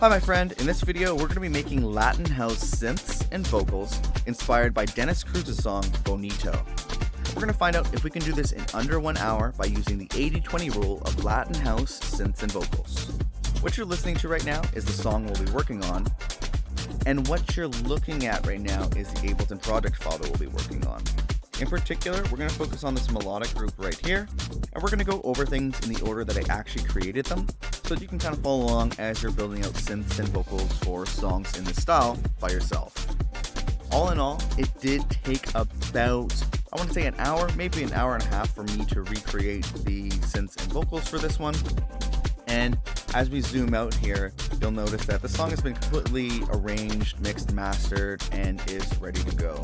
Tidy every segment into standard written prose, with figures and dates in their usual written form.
Hi my friend, in this video we're going to be making Latin house synths and vocals inspired by Dennis Cruz's song Bonito. We're going to find out if we can do this in under 1 hour by using the 80-20 rule of Latin house synths and vocals. What you're listening to right now is the song we'll be working on, and what you're looking at right now is the Ableton project file that we'll be working on. In particular, we're going to focus on this melodic group right here, and we're going to go over things in the order that I actually created them, so that you can kind of follow along as you're building out synths and vocals for songs in this style by yourself. All in all, it did take about, I want to say an hour, maybe an hour and a half for me to recreate the synths and vocals for this one. And as we zoom out here, you'll notice that the song has been completely arranged, mixed, mastered, and is ready to go.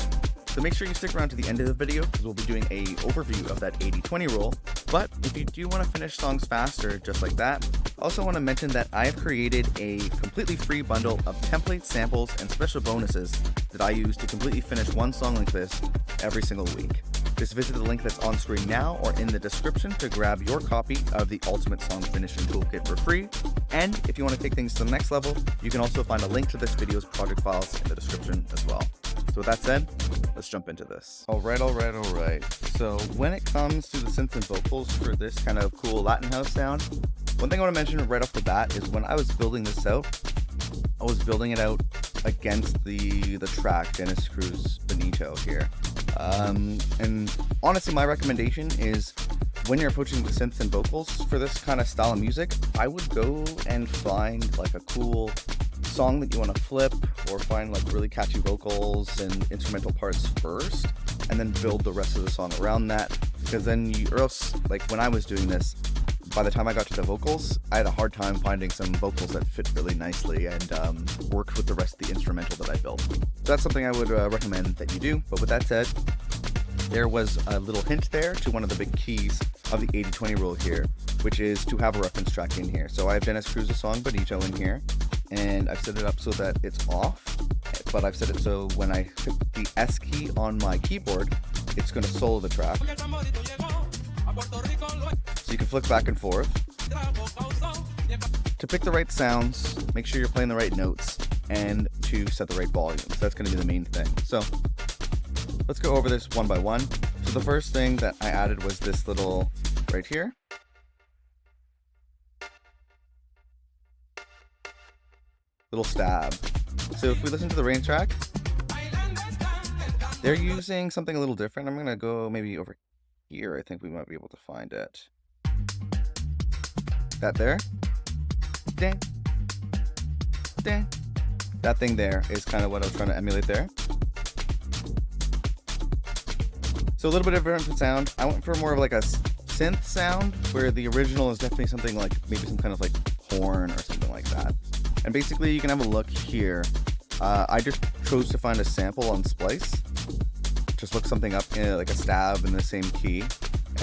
So make sure you stick around to the end of the video because we'll be doing an overview of that 80-20 rule. But if you do want to finish songs faster, just like that, I also want to mention that I have created a completely free bundle of templates, samples, and special bonuses that I use to completely finish one song like this every single week. Just visit the link that's on screen now or in the description to grab your copy of the Ultimate Song Finishing Toolkit for free. And if you want to take things to the next level, you can also find a link to this video's project files in the description as well. So with that said, let's jump into this. Alright. So when it comes to the synths and vocals for this kind of cool Latin house sound, one thing I want to mention right off the bat is when I was building this out, I was building it out against the track Dennis Cruz Bonito here. And honestly, my recommendation is when you're approaching the synths and vocals for this kind of style of music, I would go and find like a cool song that you want to flip, or find like really catchy vocals and instrumental parts first, and then build the rest of the song around that. Because then or else, like when I was doing this, by the time I got to the vocals, I had a hard time finding some vocals that fit really nicely and worked with the rest of the instrumental that I built. So that's something I would recommend that you do. But with that said, there was a little hint there to one of the big keys of the 80-20 rule here, which is to have a reference track in here. So I have Dennis Cruz's song Bonito in here, and I've set it up so that it's off, but I've set it so when I hit the S key on my keyboard, it's going to solo the track. So you can flick back and forth. To pick the right sounds, make sure you're playing the right notes, and to set the right volume. So that's going to be the main thing. So let's go over this one by one. So the first thing that I added was this little right here. Little stab. So if we listen to the range track, they're using something a little different. I'm going to go maybe over here. I think we might be able to find it. That there. Dang. Dang. That thing there is kind of what I was trying to emulate there. So a little bit of a different sound. I went for more of like a synth sound, where the original is definitely something like maybe some kind of like horn or something like that. And basically you can have a look here. I just chose to find a sample on Splice. Just look something up in like a stab in the same key.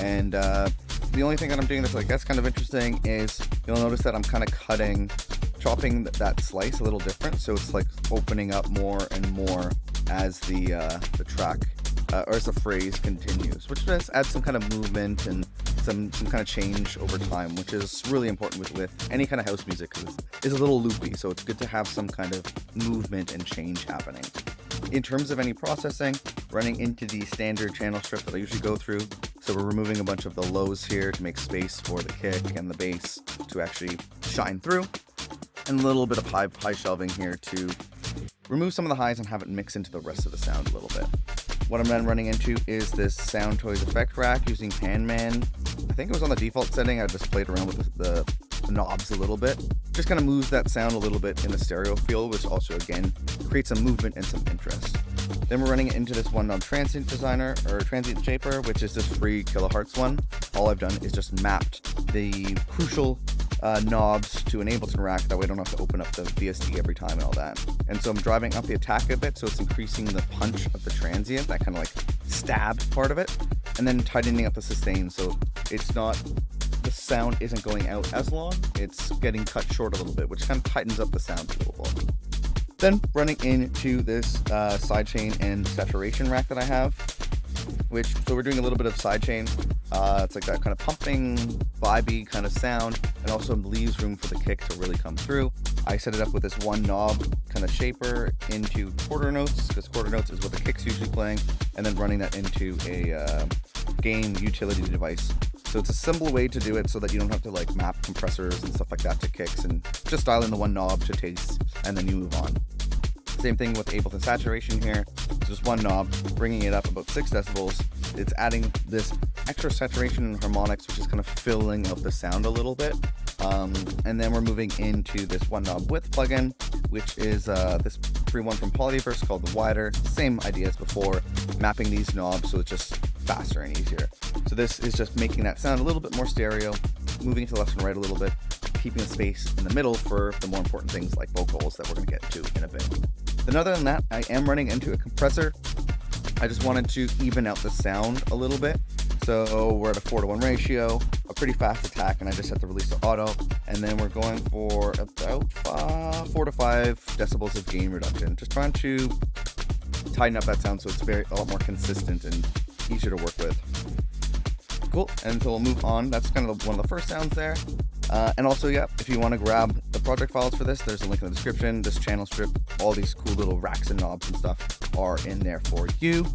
And the only thing that I'm doing that's like that's kind of interesting is you'll notice that I'm kind of chopping that slice a little different. So it's like opening up more and more as the track or as the phrase continues, which just adds some kind of movement and some kind of change over time, which is really important with any kind of house music, because it's a little loopy, so it's good to have some kind of movement and change happening. In terms of any processing, running into the standard channel strip that I usually go through, so we're removing a bunch of the lows here to make space for the kick and the bass to actually shine through, and a little bit of high shelving here to remove some of the highs and have it mix into the rest of the sound a little bit. What I'm then running into is this Sound Toys effect rack using Pan-Man. I think it was on the default setting. I just played around with the knobs a little bit. Just kind of moves that sound a little bit in the stereo field, which also again creates some movement and some interest. Then we're running it into this one on Transient Designer or Transient Shaper, which is this free kilohertz one. All I've done is just mapped the crucial knobs to an Ableton rack. That way I don't have to open up the VST every time and all that. And so I'm driving up the attack a bit, so it's increasing the punch of the transient, that kind of like stab part of it, and then tightening up the sustain so it's not, the sound isn't going out as long, it's getting cut short a little bit, which kind of tightens up the sound a little bit. Then running into this sidechain and saturation rack that I have, so we're doing a little bit of sidechain. It's like that kind of pumping, vibey kind of sound, and also leaves room for the kick to really come through. I set it up with this one knob kind of shaper into quarter notes, because quarter notes is what the kick's usually playing, and then running that into a gain utility device. So it's a simple way to do it so that you don't have to like map compressors and stuff like that to kicks, and just dial in the one knob to taste and then you move on. Same thing with Ableton saturation here. It's just one knob, bringing it up about 6 decibels. It's adding this extra saturation and harmonics, which is kind of filling up the sound a little bit. And then we're moving into this one knob width plugin, which is this free one from Polyverse called the Wider. Same idea as before, mapping these knobs so it's just faster and easier. So this is just making that sound a little bit more stereo, moving to the left and right a little bit, keeping the space in the middle for the more important things like vocals that we're going to get to in a bit. Then other than that, I am running into a compressor. I just wanted to even out the sound a little bit. So we're at a 4:1 ratio, a pretty fast attack, and I just have to release the auto. And then we're going for about 4 to 5 decibels of gain reduction. Just trying to tighten up that sound so it's a lot more consistent and easier to work with. Cool, and so we'll move on. That's kind of one of the first sounds there. And also, yeah, if you want to grab the project files for this, there's a link in the description. This channel strip, all these cool little racks and knobs and stuff are in there for you.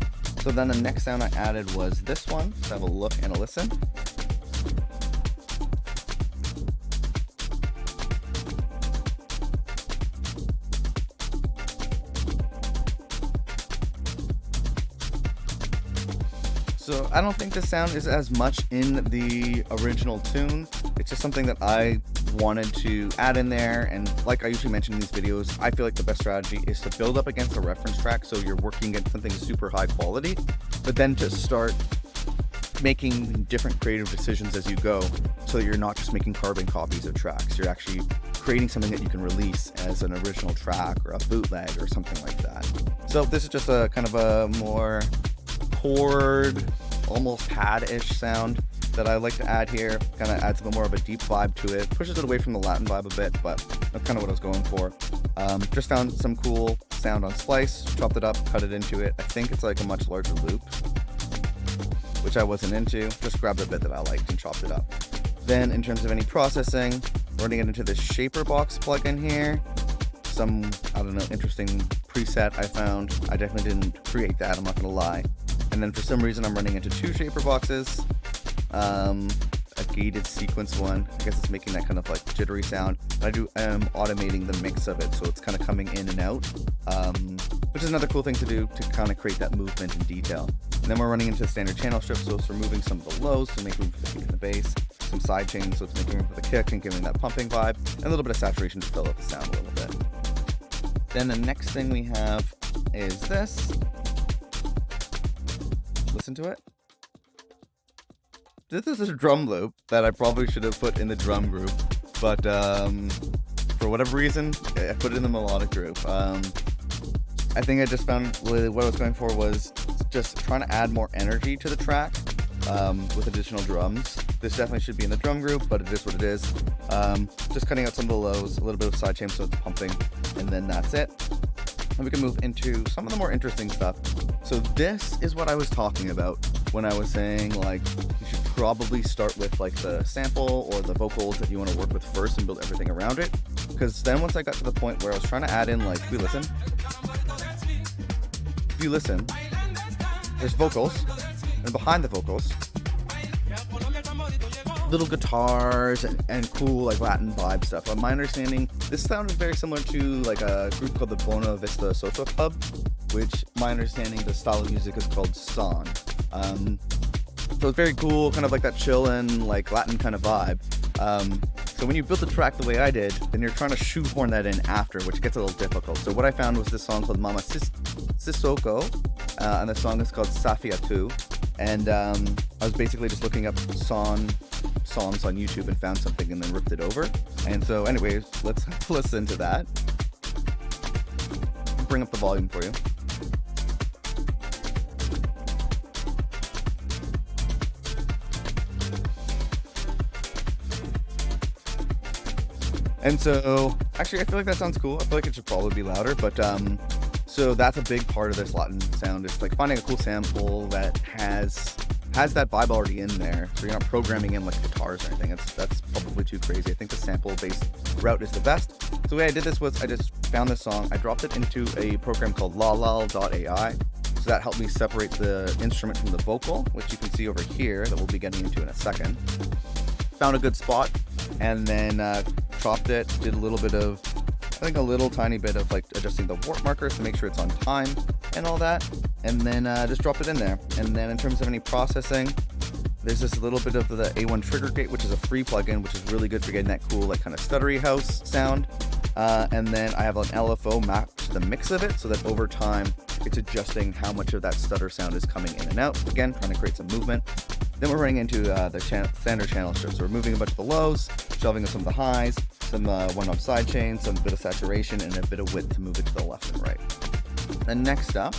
So then the next sound I added was this one. Let's have a look and a listen. So I don't think this sound is as much in the original tune. It's just something that I wanted to add in there, and like I usually mention in these videos, I feel like the best strategy is to build up against a reference track so you're working at something super high quality, but then to start making different creative decisions as you go, so you're not just making carbon copies of tracks. You're actually creating something that you can release as an original track or a bootleg or something like that. So this is just a kind of a more chord, almost pad-ish sound that I like to add here. Kind of adds a bit more of a deep vibe to it, pushes it away from the Latin vibe a bit, but that's kind of what I was going for. Just found some cool sound on Splice, chopped it up, cut it into it. I think it's like a much larger loop, which I wasn't into. Just grabbed a bit that I liked and chopped it up. Then in terms of any processing, running it into this Shaper Box plugin here. Some, I don't know, interesting preset I found. I definitely didn't create that, I'm not gonna lie. And then for some reason I'm running into 2 shaper boxes, a gated sequence one. I guess it's making that kind of like jittery sound. I am automating the mix of it, so it's kind of coming in and out, which is another cool thing to do to kind of create that movement and detail. And then we're running into the standard channel strip, so it's removing some of the lows to make room for the kick and the bass, some side chains, so it's making room for the kick and giving that pumping vibe, and a little bit of saturation to fill out the sound a little bit. Then the next thing we have is this. Listen to it. This is a drum loop that I probably should have put in the drum group, but for whatever reason, I put it in the melodic group. I think I just found what I was going for was just trying to add more energy to the track with additional drums. This definitely should be in the drum group, but it is what it is. Just cutting out some of the lows, a little bit of side chain so it's pumping, and then that's it. And we can move into some of the more interesting stuff. So this is what I was talking about when I was saying like you should probably start with like the sample or the vocals that you want to work with first and build everything around it. Because then once I got to the point where I was trying to add in like, if you listen, there's vocals, and behind the vocals, little guitars and cool like Latin vibe stuff. But my understanding, this sound is very similar to like a group called the Buena Vista Social Club, which my understanding the style of music is called son. So it's very cool, kind of like that chill and like Latin kind of vibe. So when you build the track the way I did, then you're trying to shoehorn that in after, which gets a little difficult. So what I found was this song called Mama Sissoko, and the song is called Safia 2. And I was basically just looking up songs on YouTube and found something and then ripped it over. And so anyways, let's listen to that. Bring up the volume for you. And so, actually I feel like that sounds cool. I feel like it should probably be louder, but so that's a big part of this Latin sound. It's like finding a cool sample that has has that vibe already in there, so you're not programming in like guitars or anything. That's probably too crazy. I think the sample-based route is the best. So the way I did this was I just found this song, I dropped it into a program called lalal.ai. So that helped me separate the instrument from the vocal, which you can see over here that we'll be getting into in a second. Found a good spot, and then chopped it, did a little bit of, I think a little tiny bit of like adjusting the warp markers to make sure it's on time and all that, and then just dropped it in there. And then in terms of any processing, there's this little bit of the A1 trigger gate, which is a free plugin, which is really good for getting that cool like kind of stuttery house sound. And then I have an LFO mapped to the mix of it, so that over time it's adjusting how much of that stutter sound is coming in and out. Again, trying to create some movement. Then we're running into the standard channel strips. So we're removing a bunch of the lows, shelving some of the highs, some one-knob side chains, some bit of saturation, and a bit of width to move it to the left and right. Then next up,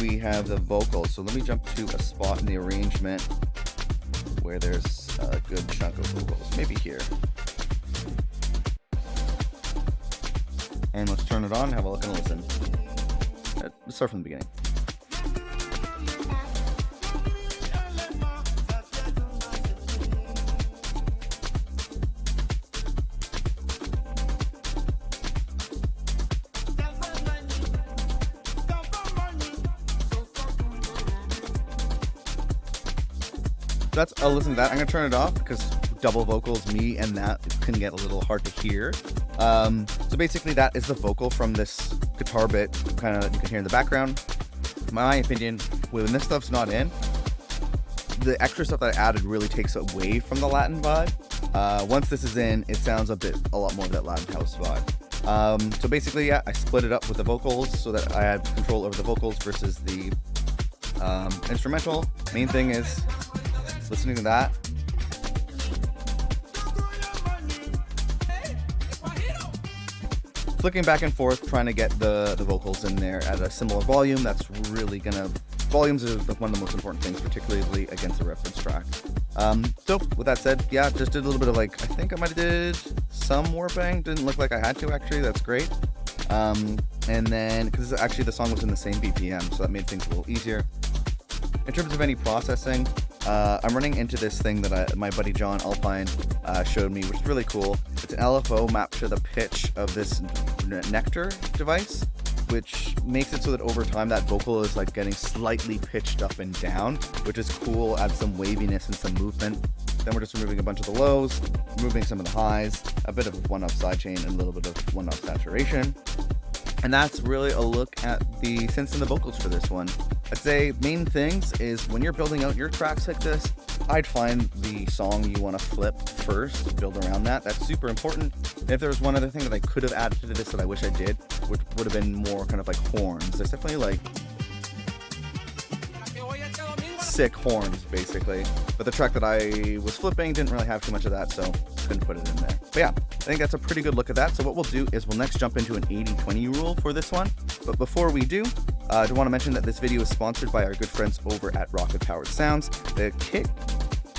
we have the vocals. So let me jump to a spot in the arrangement where there's a good chunk of vocals. Maybe here. And let's turn it on, have a look and listen. Let's start from the beginning. I'll listen to that. I'm gonna turn it off because double vocals, me and that can get a little hard to hear. So basically that is the vocal from this guitar bit, kind of you can hear in the background. In my opinion, when this stuff's not in, the extra stuff that I added really takes away from the Latin vibe. Once this is in, it sounds a lot more of that Latin house vibe. So basically, yeah, I split it up with the vocals so that I have control over the vocals versus the instrumental. Main thing is listening to that. Flicking back and forth, trying to get the vocals in there at a similar volume. That's really volumes are one of the most important things, particularly against a reference track. So with that said, yeah, just did a little bit of like, I think I might have did some warping. Didn't look like I had to actually, that's great. And then, because actually the song was in the same BPM, so that made things a little easier. In terms of any processing, I'm running into this thing that my buddy John Alpine showed me, which is really cool. It's an LFO mapped to the pitch of this Nectar device, which makes it so that over time that vocal is like getting slightly pitched up and down, which is cool, adds some waviness and some movement. Then we're just removing a bunch of the lows, removing some of the highs, a bit of one-up sidechain, and a little bit of one-up saturation. And that's really a look at the synths and the vocals for this one. I'd say main things is when you're building out your tracks like this, I'd find the song you want to flip first, build around that. That's super important. And if there was one other thing that I could have added to this that I wish I did, which would have been more kind of like horns. There's definitely like sick horns, basically. But the track that I was flipping didn't really have too much of that, so couldn't put it in there. But yeah, I think that's a pretty good look at that. So what we'll do is we'll next jump into an 80-20 rule for this one. But before we do, I do want to mention that this video is sponsored by our good friends over at Rocket Powered Sounds. The kick,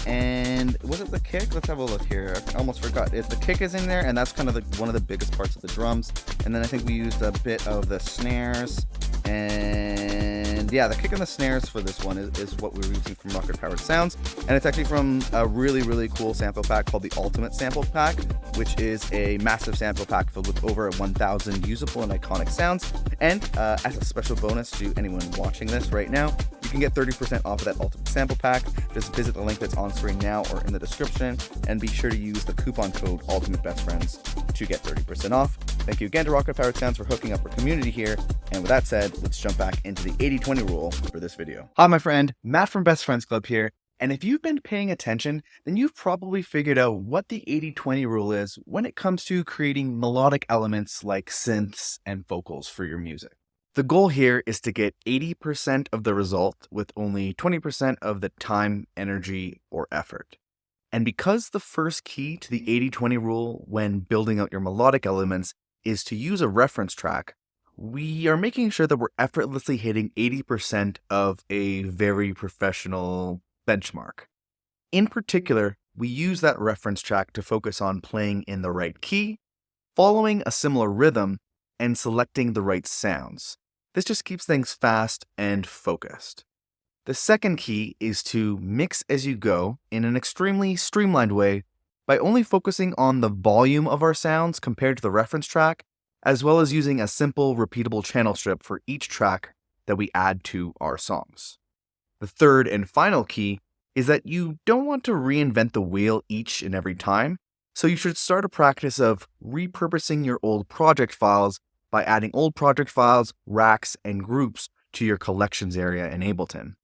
and was it the kick? Let's have a look here. I almost forgot. If the kick is in there, and that's kind of one of the biggest parts of the drums. And then I think we used a bit of the snares. And yeah, the kick and the snares for this one is what we were using from Rocket Powered Sounds. And it's actually from a really, really cool sample pack called the Ultimate Sample Pack, which is a massive sample pack filled with over 1,000 usable and iconic sounds. And as a special bonus to anyone watching this right now, you can get 30% off of that Ultimate Sample Pack. Just visit the link that's on screen now or in the description, and be sure to use the coupon code ULTIMATEBESTFRIENDS to get 30% off. Thank you again to Rocket Powered Sounds for hooking up our community here. And with that said, let's jump back into the 80-20 rule for this video. Hi, my friend, Matt from Best Friends Club here. And if you've been paying attention, then you've probably figured out what the 80-20 rule is when it comes to creating melodic elements like synths and vocals for your music. The goal here is to get 80% of the result with only 20% of the time, energy, or effort. And because the first key to the 80-20 rule when building out your melodic elements is to use a reference track, we are making sure that we're effortlessly hitting 80% of a very professional benchmark. In particular, we use that reference track to focus on playing in the right key, following a similar rhythm, and selecting the right sounds. This just keeps things fast and focused. The second key is to mix as you go in an extremely streamlined way by only focusing on the volume of our sounds compared to the reference track, as well as using a simple repeatable channel strip for each track that we add to our songs. The third and final key is that you don't want to reinvent the wheel each and every time, so you should start a practice of repurposing your old project files by adding old project files, racks, and groups to your collections area in Ableton.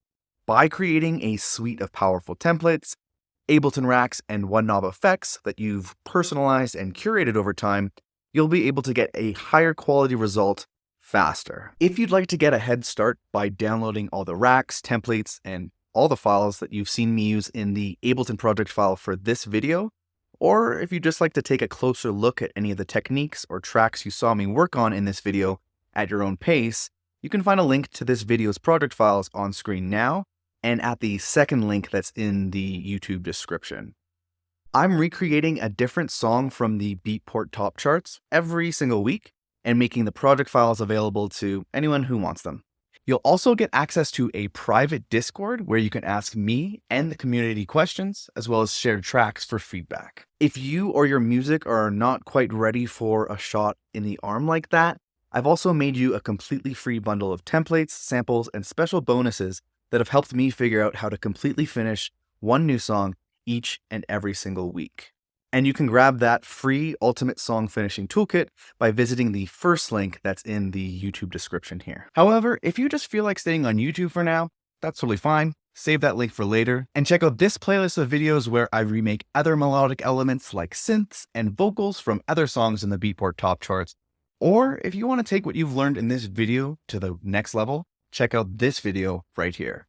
By creating a suite of powerful templates, Ableton racks, and one knob effects that you've personalized and curated over time, you'll be able to get a higher quality result faster. If you'd like to get a head start by downloading all the racks, templates, and all the files that you've seen me use in the Ableton project file for this video, or if you'd just like to take a closer look at any of the techniques or tracks you saw me work on in this video at your own pace, you can find a link to this video's project files on screen now and at the second link that's in the YouTube description. I'm recreating a different song from the Beatport top charts every single week and making the project files available to anyone who wants them. You'll also get access to a private Discord where you can ask me and the community questions, as well as share tracks for feedback. If you or your music are not quite ready for a shot in the arm like that, I've also made you a completely free bundle of templates, samples, and special bonuses that have helped me figure out how to completely finish one new song each and every single week. And you can grab that free Ultimate Song Finishing Toolkit by visiting the first link that's in the YouTube description here. However, if you just feel like staying on YouTube for now, that's totally fine. Save that link for later and check out this playlist of videos where I remake other melodic elements like synths and vocals from other songs in the Beatport top charts. Or if you want to take what you've learned in this video to the next level, check out this video right here.